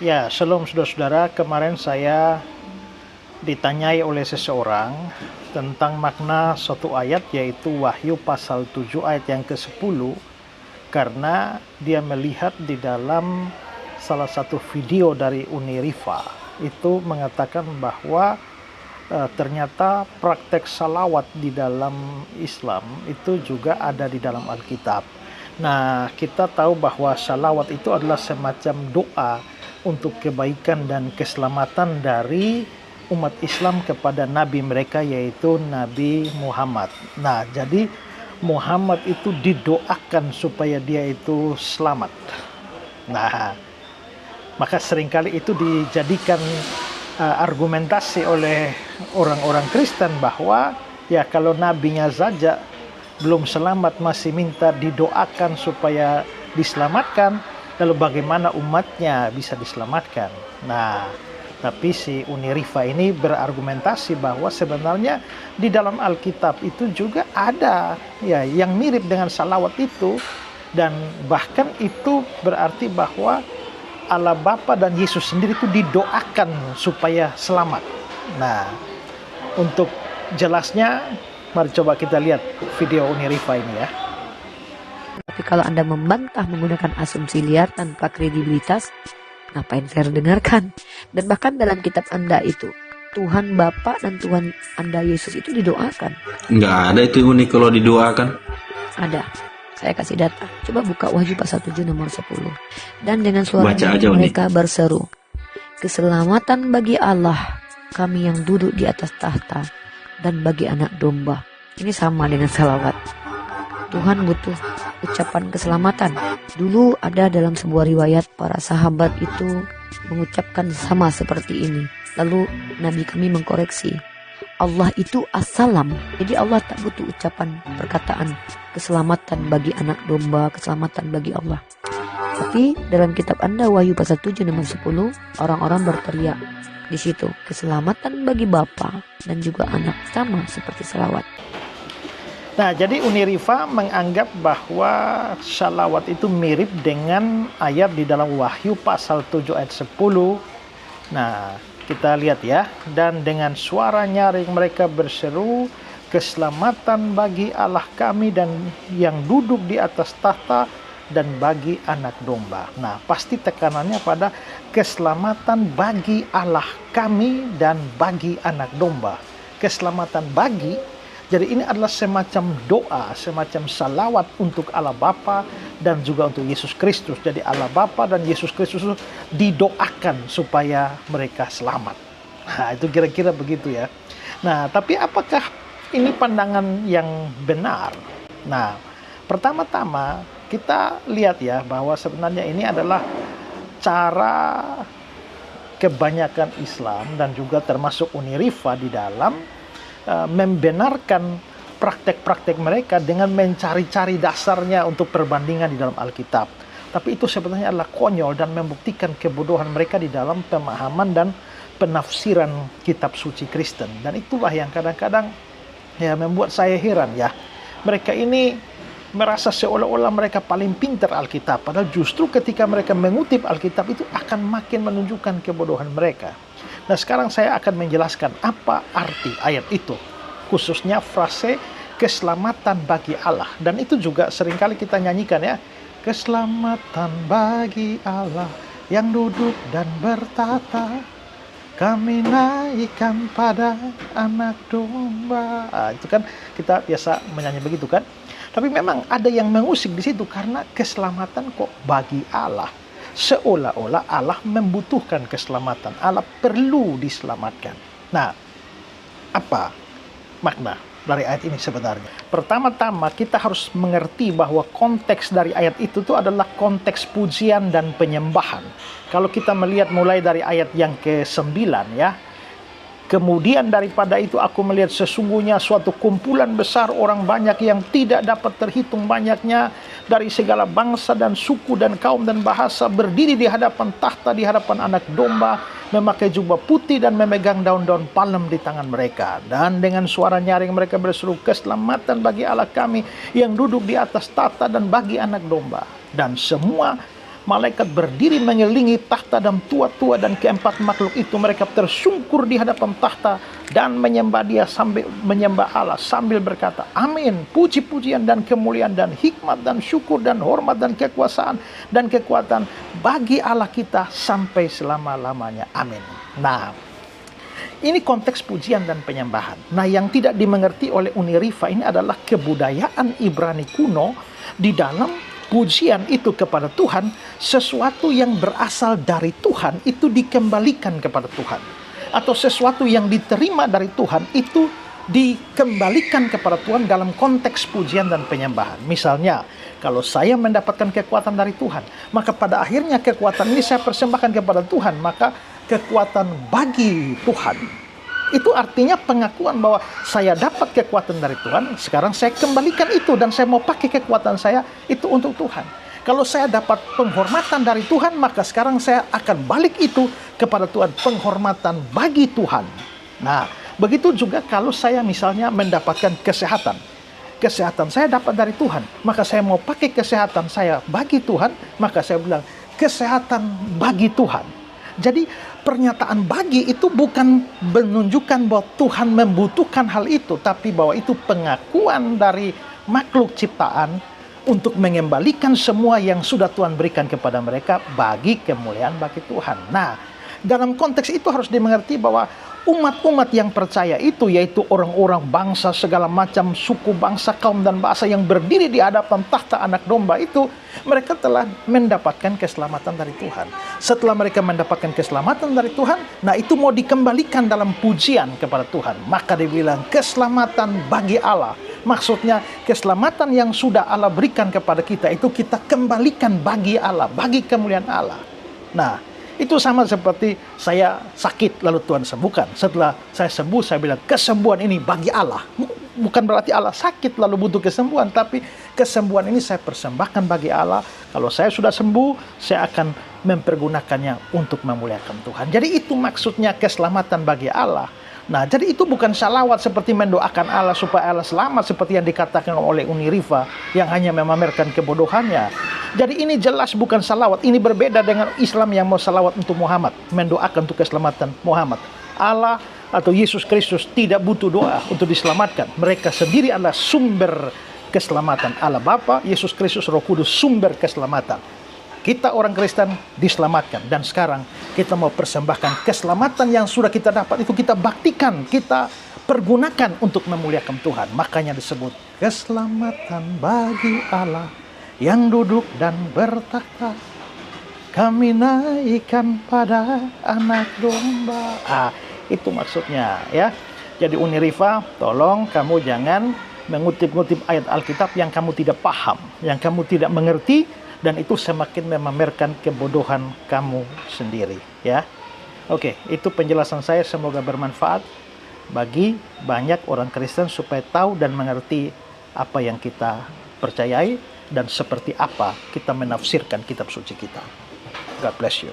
Ya, shalom saudara-saudara. Kemarin saya ditanyai oleh seseorang tentang makna suatu ayat, yaitu Wahyu pasal 7 ayat yang ke-10, karena dia melihat di dalam salah satu video dari Unirifa itu mengatakan bahwa ternyata praktek salawat di dalam Islam itu juga ada di dalam Alkitab. Nah, kita tahu bahwa salawat itu adalah semacam doa untuk kebaikan dan keselamatan dari umat Islam kepada nabi mereka, yaitu Nabi Muhammad. Nah, jadi Muhammad itu didoakan supaya dia itu selamat. Nah, maka seringkali itu dijadikan argumentasi oleh orang-orang Kristen bahwa ya kalau nabinya saja belum selamat masih minta didoakan supaya diselamatkan, lalu bagaimana umatnya bisa diselamatkan. Nah, tapi si Unirifa ini berargumentasi bahwa sebenarnya di dalam Alkitab itu juga ada ya yang mirip dengan salawat itu, dan bahkan itu berarti bahwa Allah Bapa dan Yesus sendiri itu didoakan supaya selamat. Nah, untuk jelasnya mari coba kita lihat video Unirifa ini ya. Tapi kalau Anda membantah menggunakan asumsi liar tanpa kredibilitas, ngapain saya dengarkan? Dan bahkan dalam kitab Anda itu, Tuhan Bapa dan Tuhan Anda Yesus itu didoakan. Nggak ada itu unik kalau didoakan. Ada. Saya kasih data. Coba buka Wahyu pasal 7 nomor 10. Dan dengan suara mereka berseru, keselamatan bagi Allah, kami yang duduk di atas tahta, dan bagi anak domba. Ini sama dengan salawat. Tuhan butuh ucapan keselamatan. Dulu ada dalam sebuah riwayat para sahabat itu mengucapkan sama seperti ini. Lalu Nabi kami mengkoreksi, Allah itu as-salam. Jadi Allah tak butuh ucapan perkataan keselamatan bagi anak domba, keselamatan bagi Allah. Tapi dalam kitab Anda Wahyu pasal 7 nomor 10, orang-orang berteriak di situ, keselamatan bagi Bapa dan juga anak, sama seperti salawat. Nah, jadi Unirifa menganggap bahwa salawat itu mirip dengan ayat di dalam Wahyu pasal 7 ayat 10. Nah, kita lihat ya. Dan dengan suara nyaring mereka berseru, keselamatan bagi Allah kami dan yang duduk di atas tahta dan bagi anak domba. Nah, pasti tekanannya pada keselamatan bagi Allah kami dan bagi anak domba. Keselamatan bagi, jadi ini adalah semacam doa, semacam salawat untuk Allah Bapa dan juga untuk Yesus Kristus. Jadi Allah Bapa dan Yesus Kristus didoakan supaya mereka selamat. Nah, itu kira-kira begitu ya. Nah, tapi apakah ini pandangan yang benar? Nah, pertama-tama kita lihat ya bahwa sebenarnya ini adalah cara kebanyakan Islam dan juga termasuk Unirifa di dalam membenarkan praktek-praktek mereka dengan mencari-cari dasarnya untuk perbandingan di dalam Alkitab. Tapi itu sebenarnya adalah konyol dan membuktikan kebodohan mereka di dalam pemahaman dan penafsiran kitab suci Kristen. Dan itulah yang kadang-kadang ya membuat saya heran ya. Mereka ini merasa seolah-olah mereka paling pintar Alkitab, padahal justru ketika mereka mengutip Alkitab itu akan makin menunjukkan kebodohan mereka. Nah, sekarang saya akan menjelaskan apa arti ayat itu, khususnya frase keselamatan bagi Allah. Dan itu juga seringkali kita nyanyikan ya, keselamatan bagi Allah yang duduk dan bertata, kami naikkan pada anak domba. Itu kan kita biasa menyanyi begitu kan. Tapi memang ada yang mengusik di situ karena keselamatan kok bagi Allah. Seolah-olah Allah membutuhkan keselamatan. Allah perlu diselamatkan. Nah, apa makna dari ayat ini sebenarnya? Pertama-tama kita harus mengerti bahwa konteks dari ayat itu adalah konteks pujian dan penyembahan. Kalau kita melihat mulai dari ayat yang ke-9 ya. Kemudian daripada itu aku melihat sesungguhnya suatu kumpulan besar orang banyak yang tidak dapat terhitung banyaknya dari segala bangsa dan suku dan kaum dan bahasa berdiri di hadapan tahta, di hadapan anak domba, memakai jubah putih dan memegang daun-daun palem di tangan mereka. Dan dengan suara nyaring mereka berseru, keselamatan bagi Allah kami yang duduk di atas tahta dan bagi anak domba. Dan semua Malaikat berdiri mengelilingi tahta dan tua-tua dan keempat makhluk itu mereka tersungkur di hadapan tahta dan menyembah Dia sambil menyembah Allah sambil berkata, amin, puji-pujian dan kemuliaan dan hikmat dan syukur dan hormat dan kekuasaan dan kekuatan bagi Allah kita sampai selama-lamanya, amin. Nah, ini konteks pujian dan penyembahan. Nah, yang tidak dimengerti oleh Unirifa ini adalah kebudayaan Ibrani kuno di dalam pujian itu kepada Tuhan, sesuatu yang berasal dari Tuhan itu dikembalikan kepada Tuhan. Atau sesuatu yang diterima dari Tuhan itu dikembalikan kepada Tuhan dalam konteks pujian dan penyembahan. Misalnya, kalau saya mendapatkan kekuatan dari Tuhan, maka pada akhirnya kekuatan ini saya persembahkan kepada Tuhan, maka kekuatan bagi Tuhan. Itu artinya pengakuan bahwa saya dapat kekuatan dari Tuhan, sekarang saya kembalikan itu dan saya mau pakai kekuatan saya itu untuk Tuhan. Kalau saya dapat penghormatan dari Tuhan, maka sekarang saya akan balik itu kepada Tuhan, penghormatan bagi Tuhan. Nah, begitu juga kalau saya misalnya mendapatkan kesehatan. Kesehatan saya dapat dari Tuhan, maka saya mau pakai kesehatan saya bagi Tuhan, maka saya bilang kesehatan bagi Tuhan. Jadi pernyataan bagi itu bukan menunjukkan bahwa Tuhan membutuhkan hal itu, tapi bahwa itu pengakuan dari makhluk ciptaan untuk mengembalikan semua yang sudah Tuhan berikan kepada mereka bagi kemuliaan bagi Tuhan. Nah, dalam konteks itu harus dimengerti bahwa umat-umat yang percaya itu, yaitu orang-orang bangsa segala macam suku, bangsa, kaum, dan bahasa yang berdiri di hadapan tahta anak domba itu, mereka telah mendapatkan keselamatan dari Tuhan. Setelah mereka mendapatkan keselamatan dari Tuhan, nah itu mau dikembalikan dalam pujian kepada Tuhan. Maka dibilang keselamatan bagi Allah. Maksudnya keselamatan yang sudah Allah berikan kepada kita itu kita kembalikan bagi Allah, bagi kemuliaan Allah. Nah, itu sama seperti saya sakit lalu Tuhan sembuhkan. Setelah saya sembuh, saya bilang kesembuhan ini bagi Allah. Bukan berarti Allah sakit lalu butuh kesembuhan, tapi kesembuhan ini saya persembahkan bagi Allah. Kalau saya sudah sembuh, saya akan mempergunakannya untuk memuliakan Tuhan. Jadi itu maksudnya keselamatan bagi Allah. Nah, jadi itu bukan salawat seperti mendoakan Allah supaya Allah selamat seperti yang dikatakan oleh Unirifa yang hanya memamerkan kebodohannya. Jadi ini jelas bukan salawat. Ini berbeda dengan Islam yang mau salawat untuk Muhammad, mendoakan untuk keselamatan Muhammad. Allah atau Yesus Kristus tidak butuh doa untuk diselamatkan. Mereka sendiri adalah sumber keselamatan. Allah Bapa, Yesus Kristus, Roh Kudus, sumber keselamatan. Kita orang Kristen diselamatkan, dan sekarang kita mau persembahkan keselamatan yang sudah kita dapat itu kita baktikan, kita pergunakan untuk memuliakan Tuhan. Makanya disebut keselamatan bagi Allah yang duduk dan bertahta, kami naikkan pada anak domba. Itu maksudnya ya. Jadi Unirifa, tolong kamu jangan mengutip-ngutip ayat Alkitab yang kamu tidak paham, yang kamu tidak mengerti, dan itu semakin memamerkan kebodohan kamu sendiri ya. Oke, itu penjelasan saya, semoga bermanfaat bagi banyak orang Kristen supaya tahu dan mengerti apa yang kita percayai dan seperti apa kita menafsirkan kitab suci kita. God bless you.